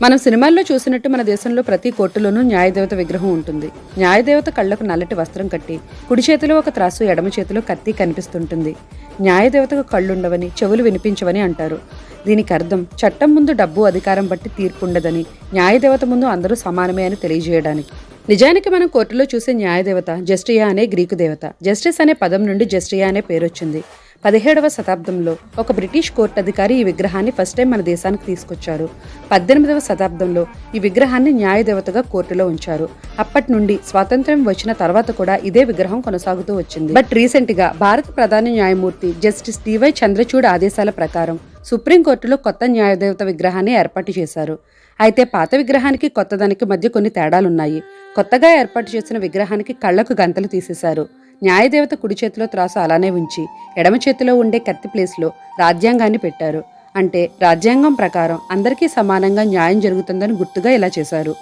మనం సినిమాల్లో చూసినట్టు మన దేశంలో ప్రతి కోర్టులోనూ న్యాయదేవత విగ్రహం ఉంటుంది. న్యాయదేవత కళ్లకు నల్లటి వస్త్రం కట్టి, కుడి చేతిలో ఒక త్రాసు, ఎడమ చేతిలో కత్తి కనిపిస్తుంటుంది. న్యాయదేవతకు కళ్ళుండవని, చెవులు వినిపించవని అంటారు. దీనికి అర్థం చట్టం ముందు డబ్బు, అధికారం బట్టి తీర్పు ఉండదని, న్యాయదేవత ముందు అందరూ సమానమే అని తెలియజేయడానికి. నిజానికి మనం కోర్టులో చూసే న్యాయదేవత జస్టియా అనే గ్రీకు దేవత. జస్టిస్ అనే పదం నుండి జస్టియా అనే పేరొచ్చింది. 17వ శతాబ్దంలో ఒక బ్రిటిష్ కోర్టు అధికారి ఈ విగ్రహాన్ని ఫస్ట్ టైం మన దేశానికి తీసుకొచ్చారు. 18వ శతాబ్దంలో ఈ విగ్రహాన్ని న్యాయదేవతగా కోర్టులో ఉంచారు. అప్పటి నుండి స్వాతంత్ర్యం వచ్చిన తర్వాత కూడా ఇదే విగ్రహం కొనసాగుతూ వచ్చింది. బట్ రీసెంట్ గా భారత ప్రధాన న్యాయమూర్తి జస్టిస్ డివై చంద్రచూడ్ ఆదేశాల ప్రకారం సుప్రీంకోర్టులో కొత్త న్యాయదేవత విగ్రహాన్ని ఏర్పాటు చేశారు. అయితే పాత విగ్రహానికి కొత్తదానికి మధ్య కొన్ని తేడాలున్నాయి. కొత్తగా ఏర్పాటు చేసిన విగ్రహానికి కళ్లకు గంతలు తీసేశారు. న్యాయదేవత కుడి చేతిలో త్రాసు అలానే ఉంచి, ఎడమ చేతిలో ఉండే కత్తి ప్లేస్లో రాజ్యాంగాన్ని పెట్టారు. అంటే రాజ్యాంగం ప్రకారం అందరికీ సమానంగా న్యాయం జరుగుతుందని గుర్తుగా ఇలా చేశారు.